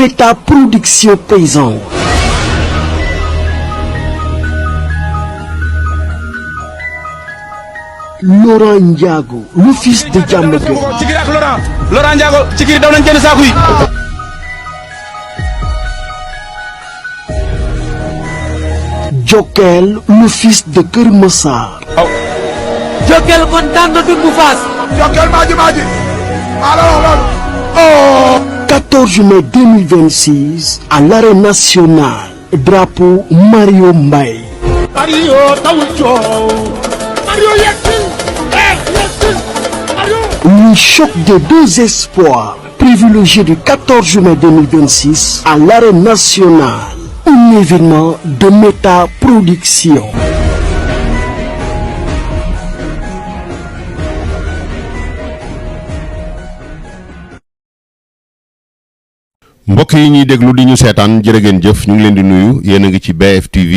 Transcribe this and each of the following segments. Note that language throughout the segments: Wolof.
Méta Production Paysan. Laurent Ndiago, le fils de Diamaguène. Cikiri ak Laurent Ndiago Cikiri daw nañ jënd saaku yi. Jokel, le fils de Keur Massar. Jokel kontaan na dund Fass. Jokel maaji. Alors. Oh. 14 mai 2026 à l'arène nationale. Drapeau Mario Mbaye. Mario tawul coow. Mario yegsil. Le choc des deux espoirs, privilégié du 14 mai 2026 à l'arène nationale. Un événement de Méta Production. mbokk yi ñuy déglu di ñu seetaan jërë ngeen jëf ñu ngi leen di nuyu yéen a ngi ci BFTV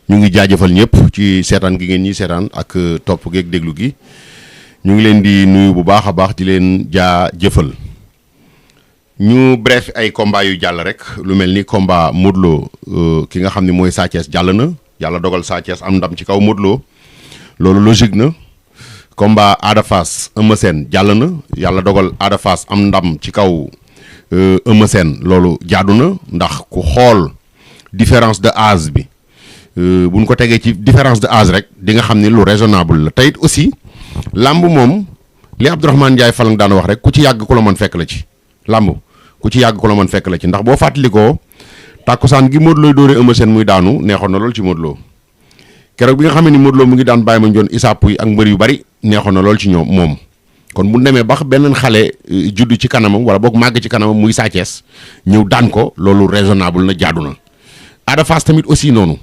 ñu ngi jaajëfal ñëpp ci seetaan gi ngeen ñi seetaan ak topp geeg déglu gi ñu ngi leen di nuyu bu baax a baax di leen jaajëfal ñu bref ay combat yu jàll rek lu mel ni combat Modou Lo ki nga xam ne mooy Sa Thiès jàll na yàlla dogal Sa Thiès am ndam ci kaw Modou Lo loolu logique na combat Ada Fass Eumeu Sène jàll na yàlla dogal Ada Fass am ndam ci kaw Eumeu Sène loolu jaadu na ndax ku xool différence de âge bi buñ ko tegee ci différence de âge rek di nga xam ne lu raisonnable la teyit aussi làmb moom li Abdourahmane Ndiaye Falang daan wax rek ku ci yàgg ku la mën fekk la ci làmb ku ci yàgg ku la mën fekk la ci ndax boo fàttalikoo tàkkusaan gi Modou Lo dóoree Eumeu Sène muy daanu neexoon na lool ci Modou Lo keroog bi nga xam ne ni Modou Lo mu ngi daan bàyyi ma njoon Issa Pouye ak mbër yu bari neexoon na lool ci ñoom moom kon bu demee bax benn xale judd ci kanamam wala boog màgg ci kanamam muy Sa Thiès ñëw daan ko loolu raisonnable na jaadu na Ada Fass tamit aussi noonu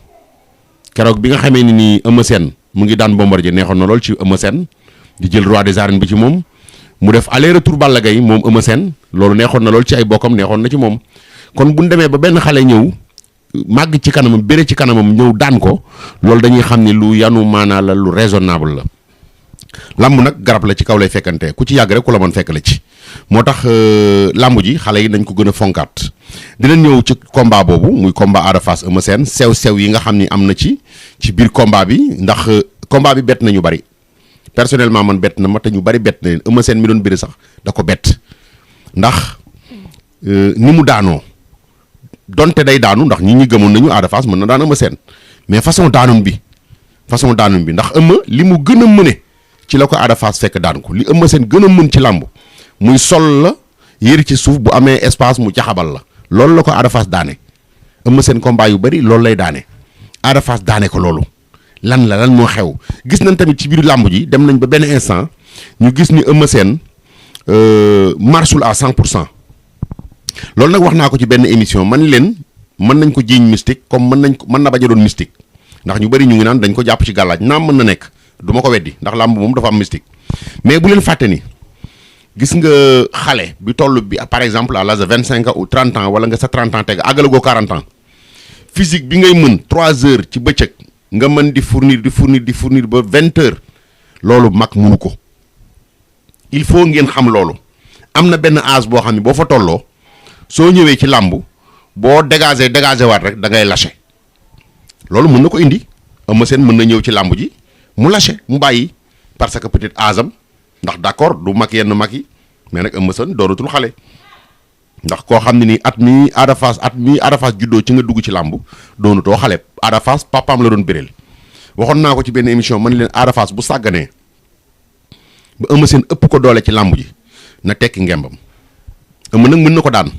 keroog bi nga xamee ni nii Eumeu Sène mu ngi daan Bombardier neexoon na lool ci Eumeu Sène di jël roi des arènes bi ci moom mu def aller retour Balla Gaye moom Eumeu Sène loolu neexoon na lool ci ay bokkam neexoon na ci moom kon bu demee ba benn xale ñëw màgg ci kanamam béré ci kanamam ñëw daan ko loolu dañuy xam ni lu yanu maanaa la lu raisonnable la lamb nag garab la ci kaw lay fekkante ku ci yàgg rek ku la mën fekk la ci moo tax lamb ji xale yi nañ ko gën a fonkaat dinañ ñëw ci combat boobu muy combat Ada Fass Eumeu Sène sew yi nga xam ni am na ci biir combat bi ndax combat bi bett nañu bari personnellement man bett na ma te ñu bari bett na leen Eumeu Sène mi doon bëri sax da ko bett ndax ni mu daanoo donte day daanu ndax ñi gëmoon nañu Ada Fass mën na daan Eumeu Sène mais façon daanum bi ndax Eumeu li mu gën a mëne ci la ko Ada Fass fekk daan ko li Eumeu Sène gën a mën ci làmb muy sol la yëri ci suuf bu amee espace mu caxabal la loolu la ko Ada Fass daane Eumeu Sène combat yu bari loolu lay daane Ada Fass daane ko loolu lan moo xew gis nañ tamit ci biir làmb ji dem nañ ba benn instant ñu gis ni Eumeu Sène marchul à 100% loolu nag wax naa ko ci benn émission man leen mën nañ ko jiiñ mystique comme mën na bañ a doon mystique ndax ñu bari ñu ngi naan dañ ko jàpp ci gàllaaj naam mën na nekk du ma ko weddi ndax làmb moom dafa am mystique mais bu leen fàtte ni gis nga xale bi toll bi par exemple à l'âge de 25 ans ou 30 ans wala nga sa 30 ans teg àggalagoo 40 ans physique bi ngay mën 3 heures ci bëccëg nga mën di fournir ba 20 heures loolu mag mënu ko il faut ngeen xam loolu am na benn âge boo xam ne boo fa tolloo soo ñëwee ci làmb boo dégagé waat rek da ngay lâché loolu mën na ko indi Eumeu Sène mën na ñëw ci làmb ji mu lâché mu bàyyi parce que peut-être asam ndax d'accord du mag yenn mag yi mais nag Eumeu Sène doonatul xale ndax koo xam ne nii at mi Ada Fass juddoo ci nga dugg ci làmb doonutoo xale Ada Fass papaam la doon bëreel waxoon naa ko ci benn émission man leen Ada Fass bu sàgganee ba Eumeu Sène ëpp ko doole ci làmb ji na tekki ngembam Eumeu nag mën na ko daan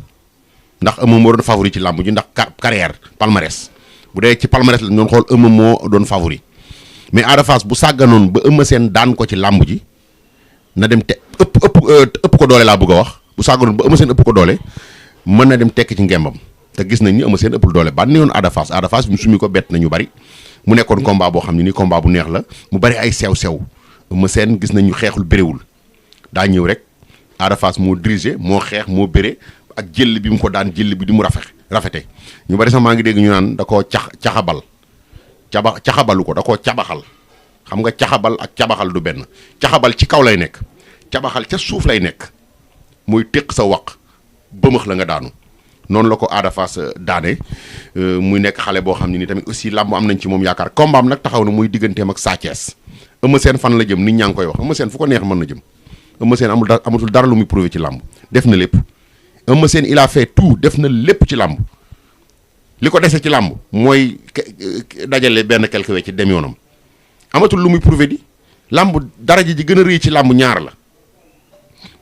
ndax Eumeu moo doon favori ci làmb ji ndax carrière palmarès bu dee ci palmarès la doon xool Eumeu moo doon favori mais Ada Fass bu sàgganoon ba Eumeu Sène daan ko ci làmb ji na dem te ëpp ko doole laa bëgg a wax bu sàgganoon ba Eumeu Sène ëpp ko doole mën na dem tekk ci ngembam te gis nañ ni Eumeu Sène ëppul doole ba ne yoon Ada Fass mu sumi ko bett nañu bari mu nekkoon combat boo xam ne ni combat bu neex la mu bari ay sew Eumeu Sène gis nañu xeexul béréwul daa ñëw rek Ada Fass moo dirigé moo xeex moo béré ak jëll bi mu ko daan jëll bi di mu rafete ñu bari sax maa ngi dégg ñu naan da koo caxabalu ko da koo cabaxal xam nga caxabal ak cabaxal du benn caxabal ci kaw lay nekk cabaxal ca suuf lay nekk mooy téq sa waq bëmëx la nga daanu noonu la ko Ada Fass daane muy nekk xale boo xam ne ni tamit aussi làmb am nañ ci moom yaakaar combat am nag taxaw na muy digganteem ak Sa Thiès Eumeu Sène fan la jëm nit ñaa ngi koy wax Eumeu Sène fu ko neex mën na jëm Eumeu Sène amatul dara lu muy prouvé ci làmb def na lépp Eumeu Sène il a fait tout def na lépp ci làmb li ko dese ci làmb mooy dajale benn quelque we ci dem yoonam amatul lu muy prouvé di làmb daraja ji gën a rëy ci làmb ñaar la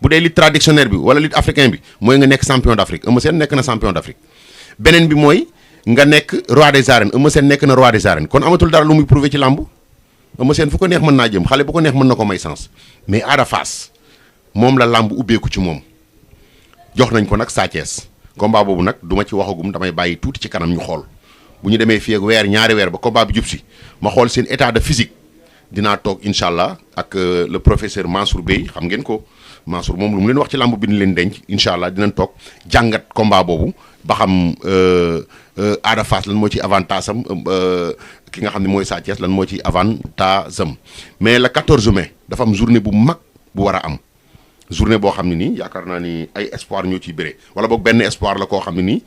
bu dee lutte traditionnelle bi wala lutte africain bi mooy nga nekk champion d'Afrique Eumeu Sène nekk na champion d'Afrique beneen bi mooy nga nekk roi des arènes Eumeu Sène nekk na roi des arènes kon amatul dara lu muy prouvé ci làmb Eumeu Sène fu ko neex mën naa jëm xale bu ko neex mën na ko may sens mais Ada Fass moom la làmb ubbeeku ci moom jox nañ ko nag Sa Thiès combat boobu nag du ma ci waxagum damay bàyyi tuuti ci kanam ñu xool bu ñu demee fii ak weer ñaari weer ba combat bi jub si ma xool seen état de physique dinaa toog incha allah ak le professeur Mansour Bey xam ngeen ko Mansour moom lu mu leen wax ci làmb bi ni leen denc incha allah dinañ toog jàngat combat boobu ba xam Ada Fass lan moo ci avantage am ki nga xam ne mooy Sa Thiès lan moo ci avantage am mais le 14 mai dafa am journée bu mag bu war a am journée boo xam ne nii yaakaar naa ni ay espoir ñoo ciy bëree wala boog benn espoir la koo xam ne nii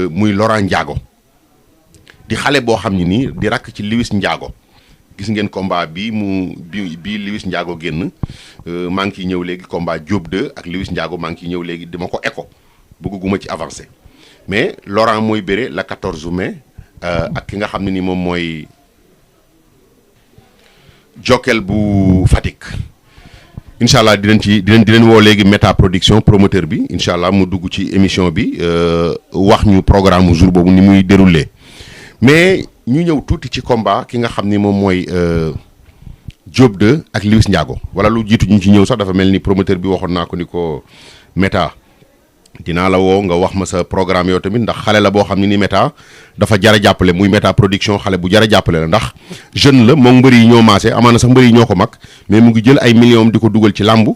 muy Laurent Ndiago di xale boo xam ne nii di rakk ci Lewis Ndiago gis ngeen combat bii Lewis Ndiago génn maa ngi ciy ñëw léegi combat Diop 2 ak Lewis Ndiago maa ngi ciy ñëw léegi dama ko écho bëgguma ci avancé mais Laurent mooy bëre la 14 mai ak ki nga xam ne ni moom mooy Jokkel bu Fatick incha allah dinañ woo léegi Méta Production promoteur bi incha allah mu dugg ci émission bi wax ñu programme jour boobu ni muy déroulé mais ñu ñëw tuuti ci combat ki nga xam ni moom mooy Diop 2 ak Lewis Ndiago wala lu jiitu ñu ci ñëw sax dafa mel ni promoteur bi waxoon naa ko ni ko Méta dinaa la woo nga wax ma sa programme yow tamit ndax xale la boo xam ne ni Méta dafa jar a jàppale muy Méta Production xale bu jar a jàppale la ndax jeune la moom mbëri yi ñoo maase amaana sax mbëri yi ñoo ko mag mais mu ngi jël ay millions di ko dugal ci làmb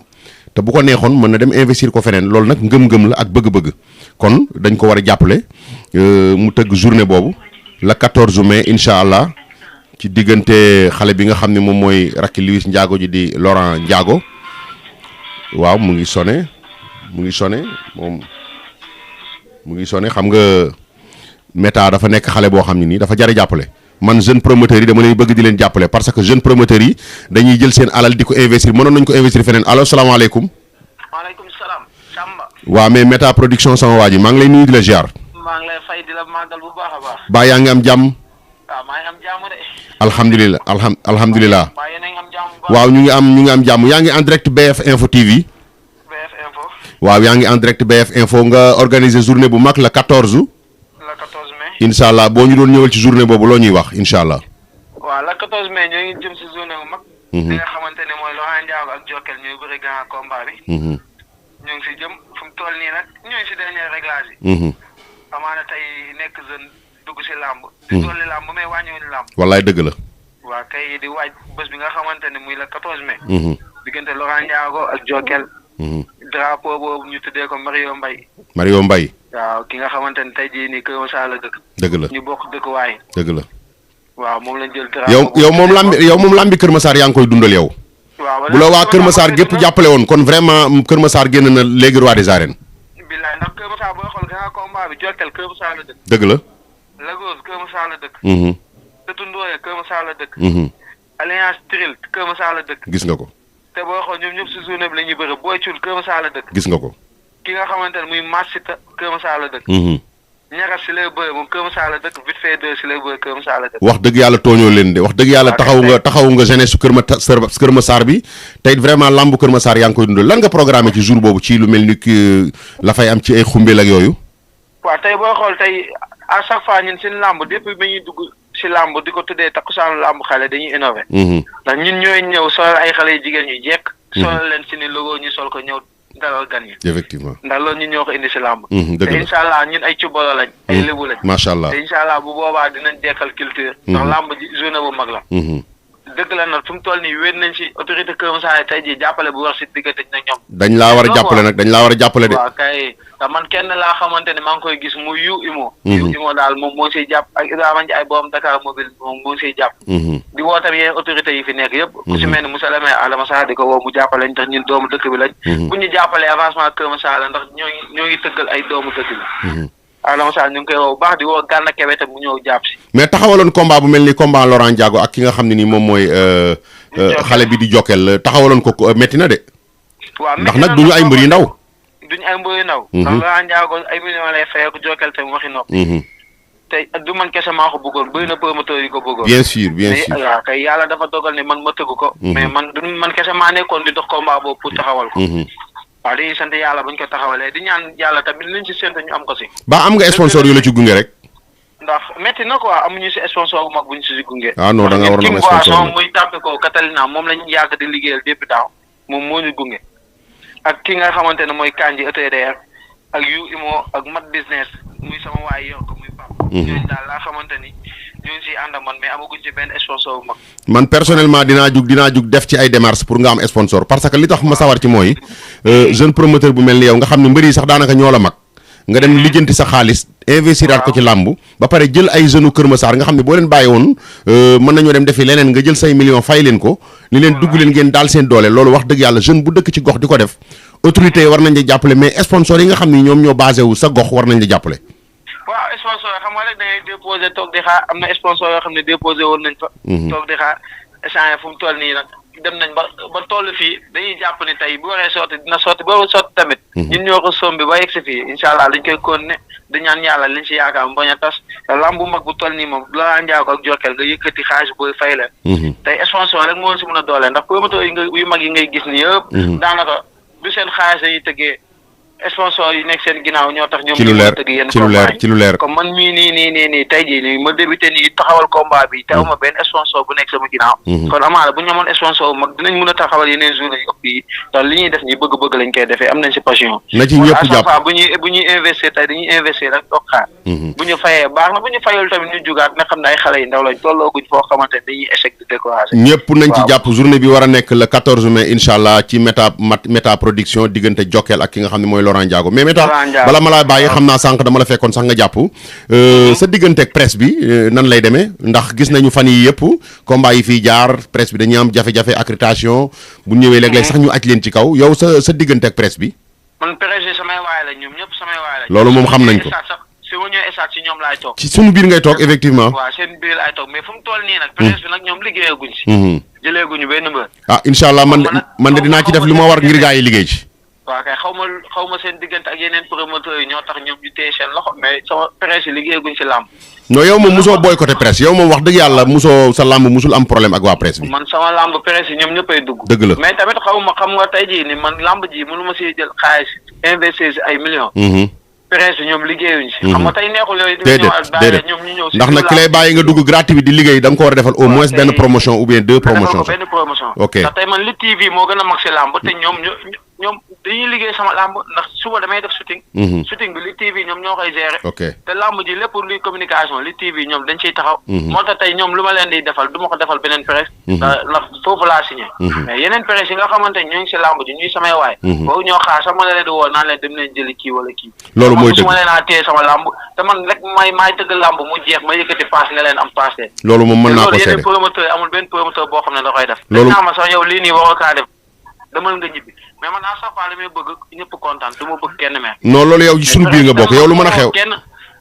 te bu ko neexoon mën na dem investir ko feneen loolu nag ngëm-ngëm la ak bëgg-bëgg kon dañ ko war a jàppale mu tëgg journée boobu la 14 mai incha allah ci diggante xale bi nga xam ne moom mooy rakki Lewis Ndiago ji di Laurent Ndiago waaw mu ngi sonné moom mu ngi sonné xam nga Méta dafa nekk xale boo xam ne nii dafa jar a jàppale man jeune promoteur yi dama lay bëgg di leen jàppale parce que jeune promoteur yi dañuy jël seen alal di ko investir mënoon nañ ko investir feneen allo salaamaaleykum. maaleykum salaam. Samba. waaw mais Méta Production sama waa ji maa ngi lay nuyu di la ziar. maa ngi lay fay di la màggal bu baax a baax. baa yaa ngi am jàmm. waaw maa ngi am jàmm de. alhamdulilah alhamdulilah. waaw yéen a ngi am jàmm bu baax. waaw ñu ngi am jàmm yaa ngi en direct BF Info TV. BF Info. waaw yaa ngi en direct BF Info nga organiser journée bu mag la 14. la 14 mai. incha allah boo ñu doon ñëwal ci journée boobu loo ñuy wax incha allah. waaw la 14 mai ñoo ngi jëm si journée bu mag. li nga xamante ne mooy Laurent Ndiago ak Jokkel ñooy bëri grand combat bi. ñoo ngi si jëm fu mu toll nii nag ñoo ngi si dernier réglage yi. amaana tey nekk jeune dugg si làmb. di dolli làmb mais wàññiwuñu làmb. wallaay dëgg la. waaw kay di waaj bés bi nga xamante ne muy la 14 mai. diggante Laurent Ndiago ak Jokkel. drapeau boobu ñu tuddee ko Mario Mbaye. waaw ki nga xamante ne tey jii nii Kër Masar la dëkk. dëgg la ñu bokk dëkkuwaay. dëgg la. waaw moom lañ jël drapeau. yow moom lambi Kër Masar yaa ngi koy dundal yow. waaw bu la waa Kër Masar gépp jàppale woon kon vraiment Kër Masar génn na léegi roi des arènes. billaay ndax Kër Masar booy xool grand combat bi Jokkel Kër Masar la dëkk. dëgg la. Lagos Kër Masar la dëkk. Tëtu Ndoye Kër Masar la dëkk. Alliance Tril Kër Masar la dëkk. gis nga ko. te booy xool ñoom ñëpp si journée bi la ñuy bëre Boy Thioul Kër Masar la dëkk. gis nga ko. ki nga xamante ne muy Massita Kër Masar la dëkk. ñagas si lay bëre moom Kër Masar la dëkk vite fait 2 si lay bëre Kër Masar la dëkk. wax dëgg yàlla tooñoo leen de wax dëgg yàlla taxawu nga jeunesse su Kër Masar bi tey vraiment lambu Kër Masar yaa ngi koy dundal lan nga programmé ci jour boobu ci lu mel ni la fay am ci ay xumbeel ak yooyu. waaw tey booy xool tey à chaque fois ñun seen lamb depuis ba ñuy dugg si lamb di ko tuddee takkusaanu lamb xale dañuy innové. ndax ñun ñooy ñëw solal ay xale yu jigéen ñu jekk. solal leen si ni logo ñu sol ko ñëw dalal gan yi. effectivement ndax loolu ñun ñoo ko indi si lamb. dëgg la te incha allah ñun ay cubalo lañ. ay lébu lañ. macha allah te incha allah bu boobaa dinañ dekkal culture. ndax lamb ji journée bu mag la. dëgg la nag fu mu toll nii wéet nañ si autorité Kër Masar tey jii jàppale bu war si diggante nag ñoom. dañ laa war a jàppale nag dañ laa war a jàppale de. waaw kay te man kenn laa xamante ne maa ngi koy gis mu yu imo daal moom moo siy jàpp ak Ibrahima Ndiaye borom Dakar mobile moom moo siy jàpp di woo tamit yeneen autorités yi fi nekk yëpp ku si mel ni monsieur le maire Adama Sarr di ko woo mu jàppale ñu tax ñun doomu dëkk bi lañ bu ñu jàppalee avancement Kër Massar la ndax ñoo ngi tëggal ay doomu dëkk bi Adama Sarr ñu ngi koy woo bu baax di woo Gana Kebe tam mu ñëw jàpp si mais taxawaloon combat bu mel ni combat Laurent Ndiago ak ki nga xam ne ni moom mooy xale bi di Jokkel taxawaloon ko métti na de waaw ndax nag duñu ay mbër yu ndaw duñu ay mbër yu ndaw ndax Laurent Ndiago ay millions lay fay ko Jokkel tam waxi nopp te du man kese maa ko bëggoon bëri na promoteur yi ko bëggoon bien sûr waaw kay yàlla dafa dogal ne man ma tëgg ko mais man kese maa nekkoon di dox combat boobu pour taxawal ko waaw dañuy sant yàlla buñ ko taxawalee di ñaan yàlla tamit liñ ci séntu ñu am ko si ba am nga sponsor yu la ci gunge rek ndax métti na quoi amuñu si sponsor bu mag buñ si gunge non da nga war na sponsor muy tàppe ko Catalina moom lañu yàgg di liggéeyal depuis daaw moom moo ñu gunge ak ki nga xamante ne mooy Kanji ETDR ak yu imo ak mat business muy sama waay yor ko muy pap ñooñu daal laa xamante ni ñu ngi siy ànd ak man mais amaguñ ci benn sponsor bu mag man personnellement dinaa jug def ci ay démarches pour nga am sponsor parce que li tax ma sawar ci mooy jeune promoteur bu mel ni yow nga xam ne mbër yi sax daanaka ñoo la mag nga dem lijjanti sa xaalis investiraat ko ci làmb ba pare jël ay jeunes Kër Massar nga xam ne boo leen bàyyi woon mën nañoo dem defi leneen nga jël say millions fay leen ko ni leen dugg leen ngeen daal seen doole loolu wax dëgg yàlla jeune bu dëkk ci gox di ko def autorité yi war nañ la jàppale mais sponsor yi nga xam ne ñoom ñoo basé wu sa gox war nañ la jàppale waaw sponsor yoo xam nga rek da ngay déposé toog di xaar am na sponsor yoo xam ne déposé woon nañ fa toog di xaar échange fu mu toll nii nag dem nañ ba toll fii dañuy jàpp ni tey bu waree sotti dina sotti boo sotti tamit ñun ñoo ko sombi ba yegg si fii incha allah dañ koy continuer di ñaan yàlla liñ si yaakaar mu bañ a tas te lamb bu mag bu toll nii moom Laurent Ndiago ak Jokkel nga yëkkati xaalis booy fay leen tey sponsor rek moo si mën a doole ndax promoteur yi yu mag yi ngay gis ni yëpp daanaka du seen xaalis dañuy tëggee sponsor yi nekk seen ginnaaw ñoo tax ñoom ñu tëgg yenn ci lu leer comme man mii nii tey jii nii ma débuté nii taxawal combat bi te awma benn sponsor bu nekk sama ginnaaw kon amaana bu ñu amoon sponsor bu mag dinañ mën a taxawal yeneen journée yu ëpp yi ndax li ñuy def nii bëgg-bëgg lañ koy defee am nañ si passion na ci ñëpp jàpp bu ñuy investir tey dañuy investir rek toog xaar bu ñu fayee baax na bu ñu fayul tamit ñu jugaat nga xam ne ay xale yi ndaw lañ tollooguñ foo xamante ne dañuy échec de découragé ñëpp nañ ci jàpp journée bi war a nekk le 14 mai incha allah ci méta production diggante Jokkel ak ki nga xam ne mooy Laurent Ndiago mais méta bala ma laa bàyyi xam naa sànq dama la fekkoon sax nga jàpp sa digganteeg presse bi nan lay demee ndax gis nañu fan yi yëpp combat yi fii jaar presse bi dañuy am jafe-jafe accréditation bu ñëwee léeg-léeg sax ñu aj leen ci kaw yow sa digganteeg presse bi man presse yi samay waay la ñoom ñëpp samay waay la loolu moom xam nañ ko si mu ñëwee stade si ñoom laay toog ci suñu biir ngay toog effectivement waaw seen biir laay toog mais fu mu toll nii nag presse bi nag ñoom liggéeyaguñ si jëleeguñu benn mbër incha allah man de dinaa ci def li ma war ngir gaa yi liggéey ci waaw kay xaw ma seen diggante ak yeneen promoteurs yi ñoo tax ñoom ñu téye seen loxo mais sama presse yi liggéeyaguñ si làmb non yow moom mosoo boycotté presse yow moom wax dëgg yàlla mosoo sa làmb mosul am problème ak waa presse bi man sama làmb presse yi ñoom ñëppay dugg dëgg la mais tamit xam nga tey jii ni man làmb ji mënu ma siy jël xaalis investir si ay millions presse bi ñoom liggéeyuñ si xam nga tey neexul yooyu déedéet ñoom ñu ñëw si ndax nag ki lay bàyyi nga dugg gratuit di liggéey da nga ko war a defal au moins benn promotion ou bien deux promotions benn promotion ok ndax tey man li TV moo gën a mag si làmb te ñoom dañuy liggéey sama làmb ndax suba damay def shooting shooting bi li TV ñoom ñoo koy gérer ok te làmb ji lépp luy communication li TV ñoom dañ ciy taxaw moo tax tey ñoom lu ma leen di defal du ma ko defal beneen presse ndax foofu laa signé mais yeneen presse yi nga xamante ñoo ngi si làmb ji ñuy samay waay boobu ñoo xaar sax ma leen di woo naan leen dem leen jëli kii wala kii loolu mooy dëgg su ma leen a téye sama làmb te man rek maay tëgg làmb mu jeex ma yëkkati paas nga leen am paas leen loolu moom mën naa ko seede yeneen promoteur amul benn promoteur boo xam ne da koy def naa ma sax yow lii nii waroo kaa def demal nga ñibbi mais man à chaque fois li may bëgg ñëpp kontaan du ma bëgg kenn mer non loolu yow suñu biir nga bokk yow lu mën a xew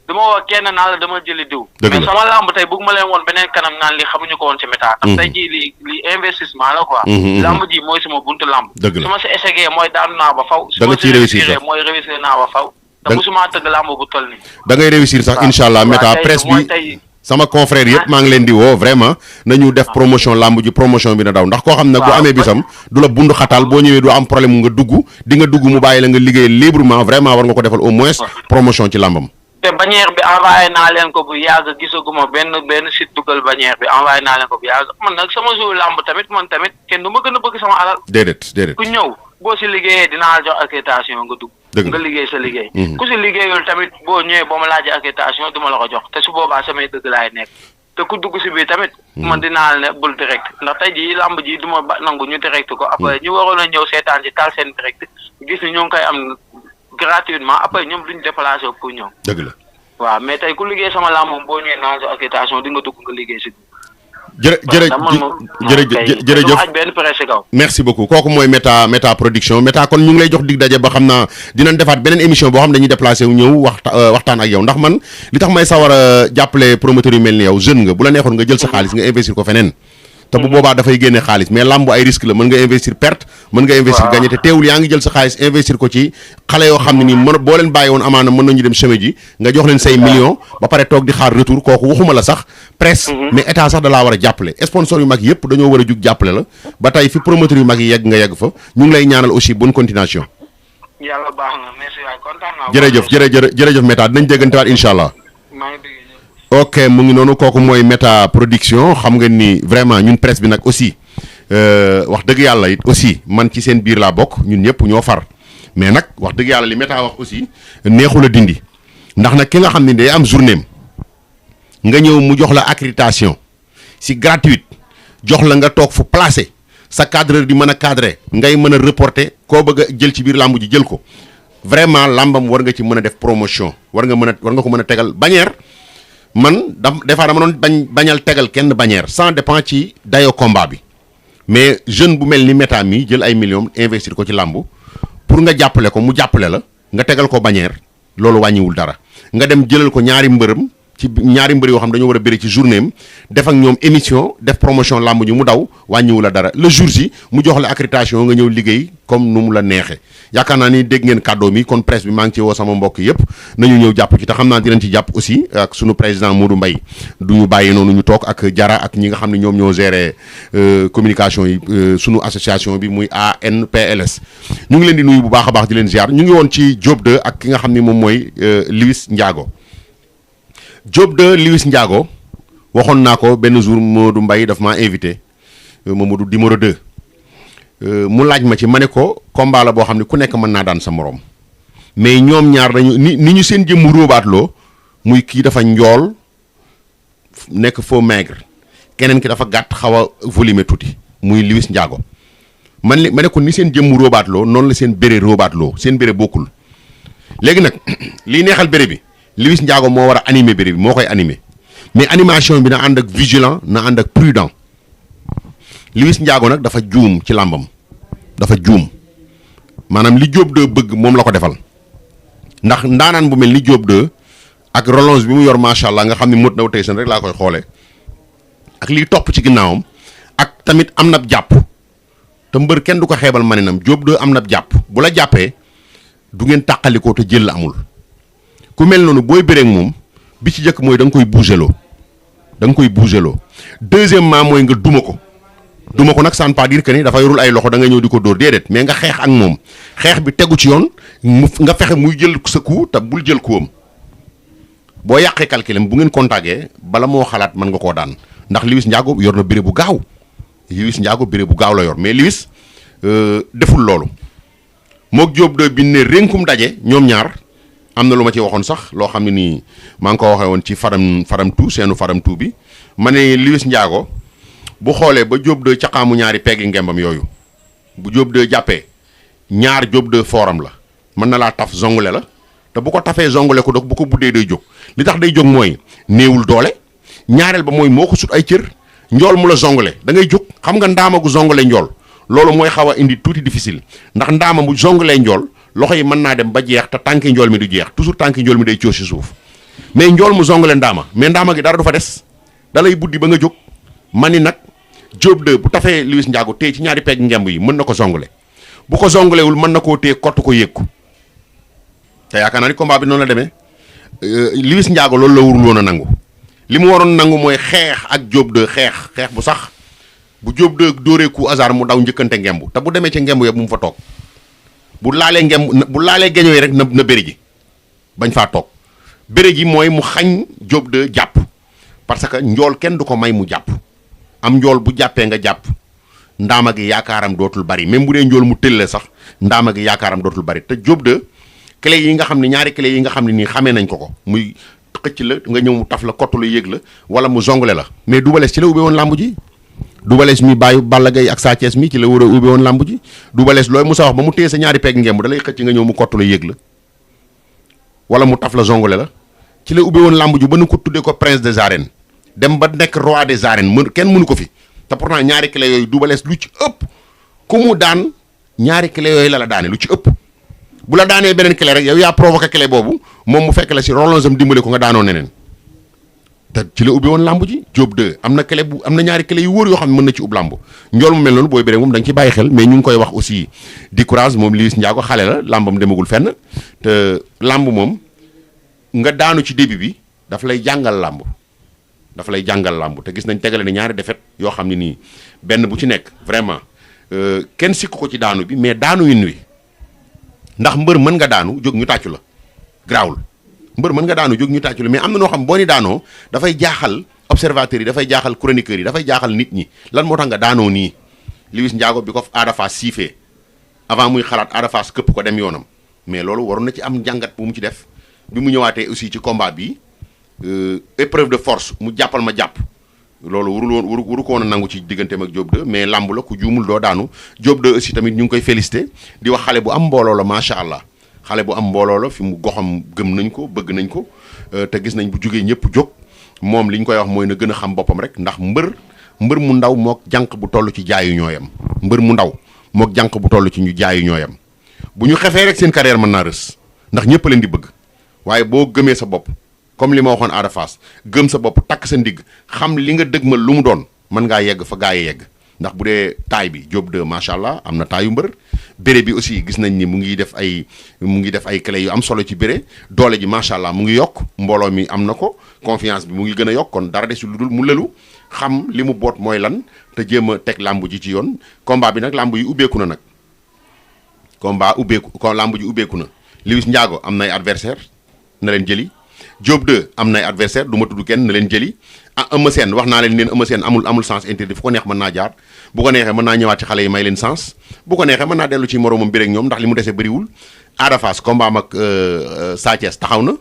du ma woo kenn naan la dama jëli diw mais sama lamb tey bëgg ma leen woon beneen kanam naan li xamuñu ko woon ci méta ndax tey jii li investissement la quoi lamb ji mooy sama buntu lamb su ma si essayé mooy daanu naa ba faw da nga ciy réussir mooy réussir naa ba faw te musuma tëgg lamb bu toll nii da ngay réussir sax incha allah méta presse bi sama confrère yëpp maa ngi leen di woo vraiment nañu def promotion lamb ji promotion bi na daw ndax koo xam ne bu amee bisam du la bund xatal boo ñëwee du am problème nga dugg di nga dugg mu bàyyi la nga liggéey librement vraiment war nga ko defal au moins promotion ci lambam te bannière bi envoyé naa leen ko bu yàgg gisaguma benn site dugal bannière bi envoyé naa leen ko bu yàgg man nag sama jour lamb tamit man tamit kenn du ma gën a bëgg sama alal déedéet ku ñëw boo si liggéeyee dinaa la jox accréditation nga dugg nga liggéey sa liggéey ku si liggéeyul tamit boo ñëwee boo ma laajee accréditation du ma la ko jox te su boobaa samay dëgg laay nekk te ku dugg si biir tamit man dinaa ne bul direct ndax tey jii lamb ji du ma nangu ñu direct ko après ñu waroon a ñëw seetaan ci taal seen direct gis ni ñoo ngi koy am gratuitement après ñoom duñ déplacé pour ñoom. dëgg la. waaw mais tey ku liggéey sama làmb moom boo ñëwee naan sa accréditation di nga dugg nga liggéey si. jërëjëf benn presse kaw. merci beaucoup kooku mooy méta production méta kon ñu ngi lay jox dig daje ba xam naa dinañ defaat beneen émission boo xam ne dañuy déplacé wu ñëw waxtaan ak yow ndax man li tax may sawar a jàppale promoteur yu mel ni yow jeune nga bu la neexoon nga jël sa xaalis nga investir ko feneen te bu boobaa dafay génne xaalis mais làmb ay risque la mën nga investir perte mën nga investir gagné te teewul yaa ngi jël sa xaalis investir ko ci xale yoo xam ne nii mën boo leen bàyyi woon amaana mën nañu dem chemin ji nga jox leen say millions ba pare toog di xaar retour kooku waxuma la sax presse mais état sax da laa war a jàppale sponsor yu mag yëpp dañoo war a jug jàppale la ba tey fi promoteur yu mag yi yegg nga yegg fa ñu ngi lay ñaanal aussi bonne continuation. yàlla baax na merci waay kontaan naa. jërëjëf Méta dinañ déggantewaat incha allah. ok mu ngi noonu kooku mooy méta production xam nga ni vraiment ñun presse bi nag aussi wax dëgg yàlla it aussi man ci seen biir laa bokk ñun ñëpp ñoo far mais nag wax dëgg yàlla li méta wax aussi neexul a dindi ndax nag ki nga xam ne day am journée am nga ñëw mu jox la accréditation si gratuite jox la nga toog fu placé sa cadreur di mën a cadré ngay mën a reporter koo bëgg a jël ci biir làmb ji jël ko vraiment làmbam war nga ci mën a def promotion war nga ko mën a tegal bannière. man des fois dama doon bañal tegal kenn bannière sans dépend ci dayo combat bi mais jeune bu mel ni Méta mi jël ay millions investir ko ci làmb pour nga jàppale ko mu jàppale la nga tegal ko bannière loolu wàññiwul dara nga dem jëlal ko ñaari mbër yoo xam dañoo war a bëri ci journée am def ak ñoom émission def promotion làmb ji mu daw wàññiwul la dara le jour ji mu jox la accréditation nga ñëw liggéey comme nu mu la neexee yaakaar naa ni dégg ngeen kàddoo mi kon presse bi maa ngi ci woo sama mbokk yëpp nañu ñëw jàpp ci te xam naa dinañ ci jàpp aussi ak sunu président Modou Mbaye du ñu bàyyi noonu ñu toog ak Jara ak ñi nga xam ne ñoom ñoo gérer communication yi sunu association bi muy ANPLS ñu ngi leen di nuyu bu baax a baax di leen ziar ñu ngi woon ci Diop 2 ak ki nga xam ne moom mooy Liss Ndiago Diop 2 Liss Ndiago waxoon naa ko benn jour Modou Mbaye daf maa invité Mamadou numéro 2 mu laaj ma ci ma ne ko combat la boo xam ne ku nekk mën naa daan sa morom mais ñoom ñaar dañu ni ñu seen jëmm róobaatloo muy kii dafa njool nekk faux maigre keneen ki dafa gàtt xaw a volume tuuti muy Liss Ndiago ma ne ko ni seen jëmm róobaatloo noonu la seen béré róobaatloo seen béré bokkul léegi nag liy neexal béré bi Liss Ndiago moo war a animer béré bi moo koy animer mais animation bi na ànd ak vigilant na ànd ak prudent Liss Ndiago nag dafa juum ci làmbam dafa juum maanaam li Diop 2 bëgg moom la ko defal ndax ndaanaan bu mel ni Diop 2 ak relance bi mu yor macha allah nga xam ne mot na tey seen rek laa koy xoolee ak liy topp ci ginnaawam ak tamit am na jàpp te mbër kenn du ko xeebal maninam Diop 2 am na jàpp bu la jàppee du ngeen tàqalikoo te jël la amul ku mel noonu booy bëreeg moom bi ci njëkk mooy da nga koy bougeloo deuxièmement mooy nga duma ko nag ça ne veut pas dire que ni dafa yorul ay loxo da nga ñëw di ko dóor déedéet mais nga xeex ak moom xeex bi tegu ci yoon nga fexe muy jël sa coup te bul jël kuwam boo yàqee calculam bu ngeen contacté bala moo xalaat mën nga koo daan ndax Liss Ndiago yor na béré bu gaaw la yor mais Liss deful loolu mook Diop 2 bi ne rénkum daje ñoom ñaar am na lu ma ci waxoon sax loo xam ne nii maa ngi ko waxee woon ci faram tout seenu faram tout bi ma ne Liss Ndiago bu xoolee ba Diop 2 caqaamu ñaari peggi ngembam yooyu bu Diop 2 jàppee ñaar Diop 2 fooram la mën na laa taf zongule la te bu ko tafee zongule ko doog bu ko buddee day jóg li tax day jóg mooy néewul doole ñaareel ba mooy moo ko sut ay cër njool mu la zongule da ngay jóg xam nga ndaama gu zongule njool loolu mooy xaw a indi tuuti difficile ndax ndaama bu zongulee njool loxo yi mën naa dem ba jeex te tànki njool mi du jeex toujours tànki njool mi day coos si suuf mais njool mu zongule ndaama mais ndaama gi dara du fa des da lay buddi ba nga jóg ma ni nag Diop 2 bu tafee Liss Ndiago téye ci ñaari pegg ngemb yi mën na ko zongule bu ko zongulewul mën na koo téye kott ko yëg ko te yaakaar naa ni combat bi noonu la demee Liss Ndiago loolu la warul woon a nangu li mu waroon nangu mooy xeex ak Diop 2 xeex bu sax bu Diop 2 dóoree coup hasard mu daw njëkkante ngemb te bu demee ca ngemb yëpp mu fa toog bu laalee geño yi rek na bëri ji bañ faa toog bëri ji mooy mu xañ Diop 2 jàpp parce que njool kenn du ko may mu jàpp am njool bu jàppee nga jàpp ndaama gi yaakaaram dootul bari même bu dee njool mu tëlle sax ndaama gi yaakaaram dootul bari te Diop 2 clé yi nga xam ne ñaari clé yi nga xam ne nii xamee nañ ko muy xëcc la nga ñëw mu taf la kottu la yéeg la wala mu zongale la mais Double Less ci la ubbe woon làmb ji Double Less mi bàyyi Balla Gaye ak Sa Thiès mi ci la war a ubbe woon làmb ji Double Less looy musa wax ba mu téye sa ñaari pegg ngemb da lay xëcc nga ñëw mu kottu la yéeg la wala mu taf la zongole la ci la ubbee woon làmb ju ba nu ko tuddee ko prince des arènes dem ba nekk roi des arènes kenn mënu ko fi te pourtant ñaari clé yooyu Double Less lu ci ëpp ku mu daan ñaari clé yooyu la daane lu ci ëpp bu la daanee beneen clé rek yow yaa provoqué clé boobu moom mu fekk la si rolonsam dimbale ko nga daanoo neneen te ci la ubbi woon làmb ji Diop 2 am na clé am na ñaari clé yu wóor yoo xam ne mën na ci ub làmb njool mu mel noonu booy béré moom da nga ci bàyyi xel mais ñu ngi koy wax aussi di courage moom Liss Ndiago xale la làmbam demagul fenn te làmb moom nga daanu ci début bi daf lay jàngal làmb te gis nañ tegale ne ñaari défaite yoo xam ne nii benn bu ci nekk vraiment kenn sikk ko ci daanu bi mais daanu yin wi ndax mbër mën nga daanu jóg ñu tàccu la garaawul mbër mën nga daanu jóg ñu tàccu la mais am na noo xam boo ni daanoo dafay jaaxal observateurs yi dafay jaaxal chroniqueurs yi dafay jaaxal nit ñi lan moo tax nga daanoo nii Liss Ndiago bi ko Ada Fass siifee avant muy xalaat Ada Fass këpp ko dem yoonam mais loolu waroon na ci am njàngat bu mu ci def bi mu ñëwaatee aussi ci combat bi épreuve de force mu jàppal ma jàpp loolu waru ko woon a nangu ci digganteem ak Diop 2 mais lamb la ku juumul doo daanu Diop 2 aussi tamit ñu ngi koy félicité di wax xale bu am mbooloo la macha allah xale bu am mbooloo la fi mu goxam gëm nañ ko bëgg nañ ko te gis nañ bu jógee ñëpp jóg moom li ñu koy wax mooy na gën a xam boppam rek ndax mbër mu ndaw mook jànq bu toll ci jaayu ñooyam mbër mu ndaw mook jànq bu toll ci ñu jaayu ñooyam bu ñu xefee rek seen carrière mën naa rës ndax ñëpp leen di bëgg waaye boo gëmee sa bopp comme li ma waxoon Ada Fass gëm sa bopp takk sa ndigg xam li nga dëgmal lu mu doon mën ngaa yegg fa gaa yi yegg ndax bu dee taay bi Diop 2 macha allah am na taayu mbër béré bi aussi gis nañ ni mu ngi def ay clé yu am solo ci béré doole ji macha allah mu ngi yokk mbooloo mi am na ko confiance bi mu ngi gën a yokk kon dara desul lu dul mu lëlu xam li mu boot mooy lan te jéem a teg làmb ji ci yoon combat bi nag làmb yi ubbeeku na nag làmb ji ubbeeku na Liss Ndiago am nay adversaire na leen jëli Diop 2 am nay adversaire du ma tudd kenn na leen jëli Eumeu Sène wax naa leen Eumeu Sène amul sens interdit fu ko neex mën naa jaar bu ko neexee mën naa ñëwaat ci xale yi may leen sens bu ko neexee mën naa dellu ci moroomam bi rek ñoom ndax li mu dese bëriwul Ada Fass combat am ak Sa Thiès taxaw na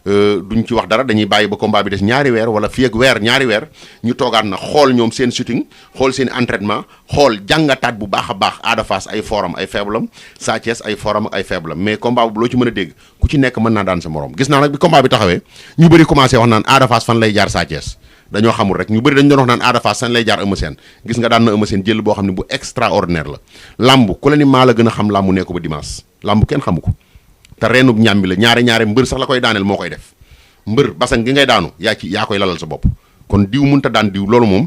duñ ci wax dara dañuy bàyyi ba combat bi des ñaari weer wala fii ak ñaari weer ñu toogaat na xool ñoom seen shooting xool seen entraînement xool jàngataat bu baax a baax Ada Fass ay forum ay faible am Sa Thiès ay forum ak ay faible am mais combat bu loo ci mën a dégg ku ci nekk mën naa daan sa morom gis naa nag bi combat bi taxawee ñu bëri commencé wax naan Ada Fass fan lay jaar Sa Thiès dañoo xamul rek ñu bëri dañu doon wax naan Ada Fass fan lay jaar Eumeu Sène gis nga daan na Eumeu Sène jël boo xam ne bu extraordinaire la lamb ku la ni maa la gën a xam lamb nee ko ba dimanche lamb kenn xamu ko te reenub ñàmbi la ñaare mbër sax la koy daaneel moo koy def mbër basan gi ngay daanu yaa koy lalal sa bopp kon diw mënta daan diw loolu moom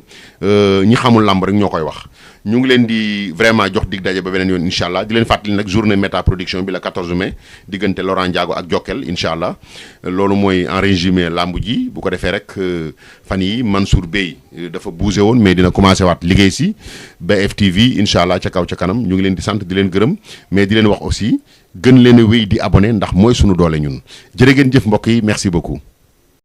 ñi xamul lamb rek ñoo koy wax ñu ngi leen di vraiment jox dig daje ba beneen yoon incha allah di leen fàttali nag journée méta production bi la 14 mai diggante Laurent Ndiago ak Jokkel incha allah loolu mooy en résumé lamb ji bu ko defee rek fan yi Mansour Bey dafa bougé woon mais dina commencé waat liggéey si BFTV incha allah ca kaw ca kanam ñu ngi leen di sant di leen gërëm mais di leen wax aussi gën leen a wéy di abonné ndax mooy sunu doole ñun jërë ngeen jëf mbokk yi merci beaucoup